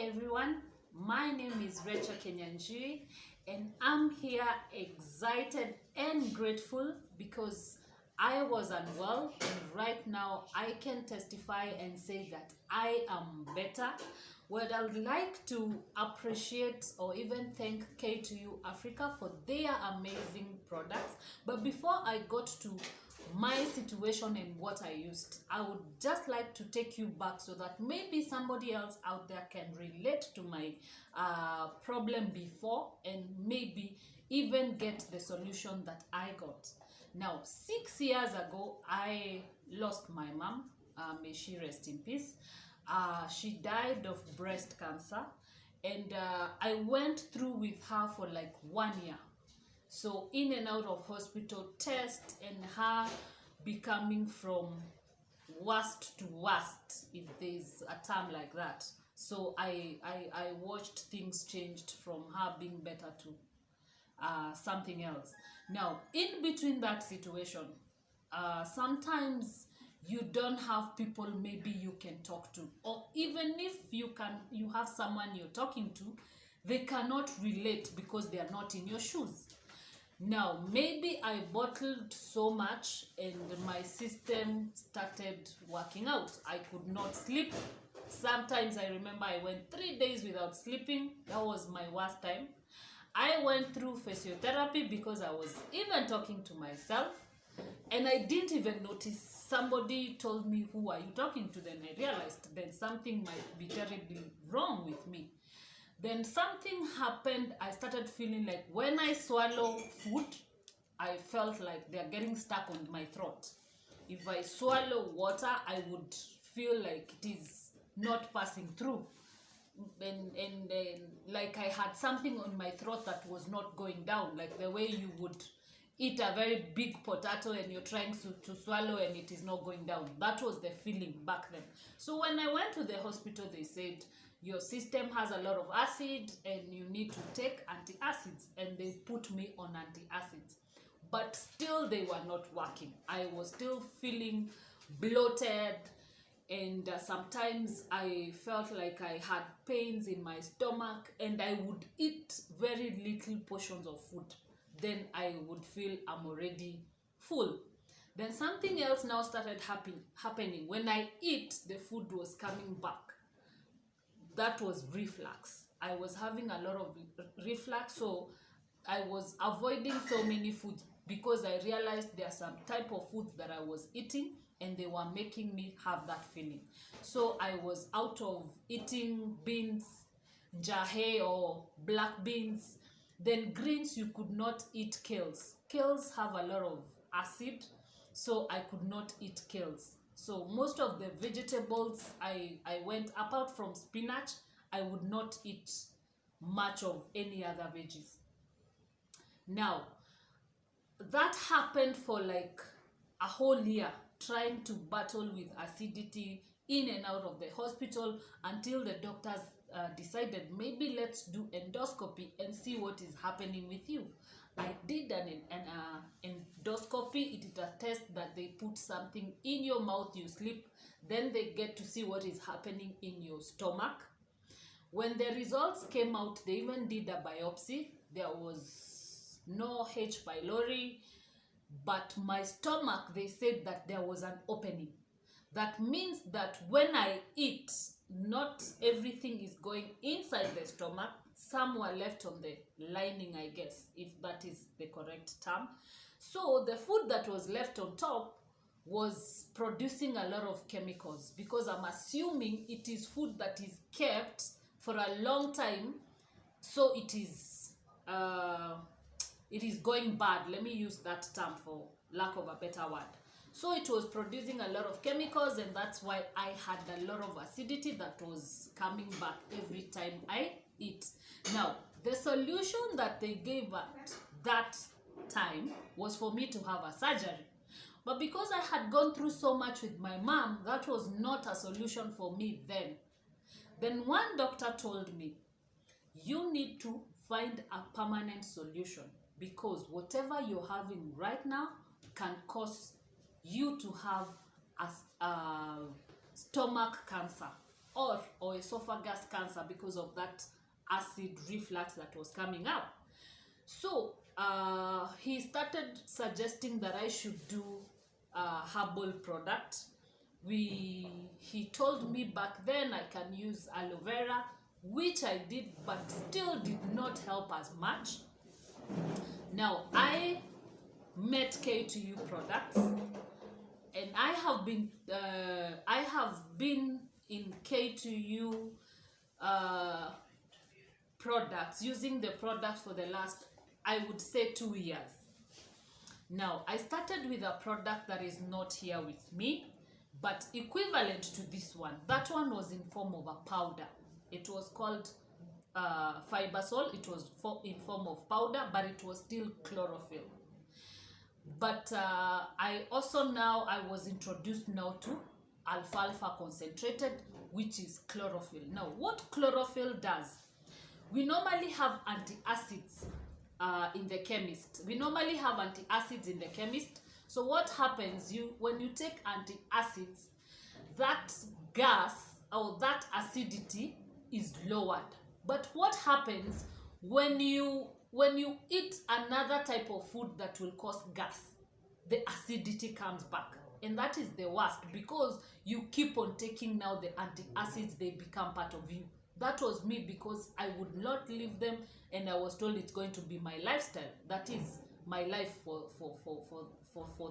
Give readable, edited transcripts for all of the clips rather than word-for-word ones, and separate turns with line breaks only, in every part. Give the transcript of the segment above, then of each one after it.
everyone, my name is Rachael Kinyanjui and I'm here excited and grateful because I was unwell and right now I can testify and say that I am better. What I would like to appreciate or even thank K2U Africa for their amazing products. But before I got to my situation and what I used, I would just like to take you back so that maybe somebody else out there can relate to my problem before and maybe even get the solution that I got. Now, 6 years ago, I lost my mom. May she rest in peace. She died of breast cancer, and I went through with her for like 1 year. So in and out of hospital, test, and her becoming from worst to worst, if there's a term like that. So I watched things changed from her being better to something else. Now, in between that situation, sometimes you don't have people maybe you can talk to, or even if you have someone you're talking to, they cannot relate because they are not in your shoes. Now, maybe I bottled so much and my system started working out. I could not sleep. Sometimes I remember I went 3 days without sleeping. That was my worst time. I went through physiotherapy because I was even talking to myself and I didn't even notice. Somebody told me, "Who are you talking to?" Then I realized then something might be terribly wrong with me. Then something happened. I started feeling like when I swallow food, I felt like they're getting stuck on my throat. If I swallow water, I would feel like it is not passing through. And like I had something on my throat that was not going down, like the way you would eat a very big potato and you're trying to swallow and it is not going down. That was the feeling back then. So when I went to the hospital, they said, your system has a lot of acid and you need to take antacids, and they put me on antacids. But still they were not working. I was still feeling bloated, and sometimes I felt like I had pains in my stomach, and I would eat very little portions of food. Then I would feel I'm already full. Then something else now started happening. When I eat, the food was coming back. That was reflux. I was having a lot of reflux, so I was avoiding so many foods because I realized there are some type of foods that I was eating and they were making me have that feeling. So I was out of eating beans, jahe or black beans. Then greens, you could not eat kales. Kales have a lot of acid, so I could not eat kales. So most of the vegetables I went, apart from spinach, I would not eat much of any other veggies. Now, that happened for like a whole year, trying to battle with acidity in and out of the hospital until the doctors decided maybe let's do endoscopy and see what is happening with you. I did an endoscopy. It is a test that they put something in your mouth, you sleep, then they get to see what is happening in your stomach. When the results came out, they even did a biopsy. There was no H. pylori, but my stomach, they said that there was an opening. That means that when I eat, not everything is going inside the stomach. Some were left on the lining, I guess, if that is the correct term. So the food that was left on top was producing a lot of chemicals, because I'm assuming it is food that is kept for a long time, so it is going bad. Let me use that term for lack of a better word. So it was producing a lot of chemicals, and that's why I had a lot of acidity that was coming back every time I eat. Now, the solution that they gave at that time was for me to have a surgery. But because I had gone through so much with my mom, that was not a solution for me then. Then one doctor told me, you need to find a permanent solution, because whatever you're having right now can cause you to have a stomach cancer. or esophagus cancer because of that acid reflux that was coming up. So he started suggesting that I should do a herbal product. He told me back then I can use aloe vera, which I did, but still did not help as much. Now I met K2U products, and I have been in K2U products, using the product for the last, I would say, 2 years. Now I started with a product that is not here with me, but equivalent to this one. That one was in form of a powder. It was called Fibersol. It was in form of powder, but it was still chlorophyll. But I was introduced now to alfalfa concentrated, which is chlorophyll. Now what chlorophyll does, we normally have antacids in the chemist. So what happens, when you take antacids, that gas or that acidity is lowered. But what happens when you eat another type of food that will cause gas? The acidity comes back, and that is the worst, because you keep on taking now the antacids, they become part of you. That was me, because I would not leave them, and I was told it's going to be my lifestyle. That is my life for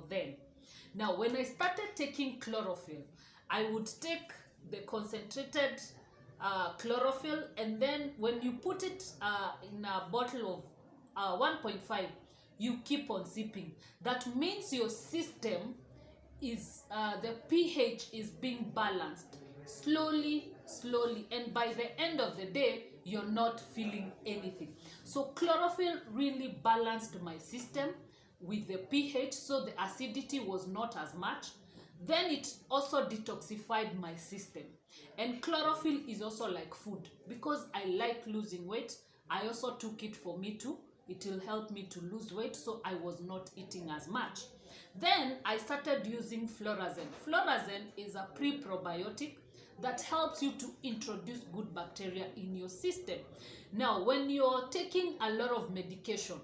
them. Now when I started taking chlorophyll, I would take the concentrated chlorophyll, and then when you put it in a bottle of 1.5, you keep on sipping. That means your system is the pH is being balanced slowly, and by the end of the day you're not feeling anything. So chlorophyll really balanced my system with the pH, so the acidity was not as much. Then it also detoxified my system. And chlorophyll is also like food, because I like losing weight. I also took it for me too. It will help me to lose weight, so I was not eating as much. Then I started using Florazen. Florazen is a pre-probiotic that helps you to introduce good bacteria in your system. Now when you're taking a lot of medication,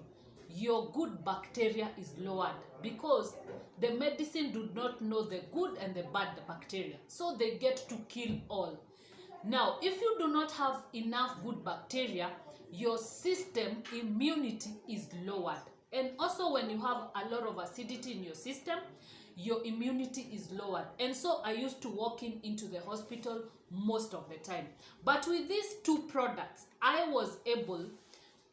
your good bacteria is lowered, because the medicine do not know the good and the bad bacteria, so they get to kill all. Now if you do not have enough good bacteria, your system immunity is lowered. And also when you have a lot of acidity in your system, your immunity is lowered. And so I used to walk into the hospital most of the time. But with these two products, I was able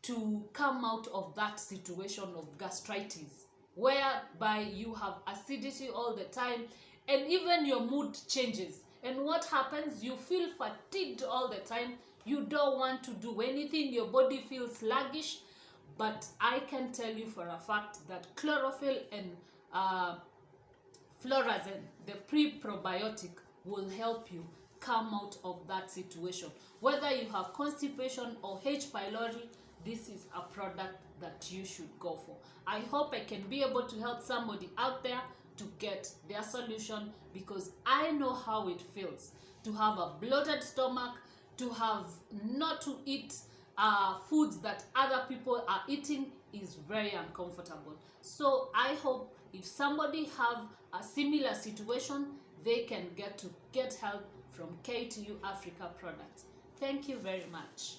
to come out of that situation of gastritis, whereby you have acidity all the time, and even your mood changes. And what happens? You feel fatigued all the time. You don't want to do anything. Your body feels sluggish. But I can tell you for a fact that chlorophyll and Florazen, the pre-probiotic, will help you come out of that situation. Whether you have constipation or H. pylori, this is a product that you should go for. I hope I can be able to help somebody out there to get their solution, because I know how it feels to have a bloated stomach, to have not to eat foods that other people are eating is very uncomfortable. So I hope if somebody have a similar situation, they can get help from K2U Africa products. Thank you very much.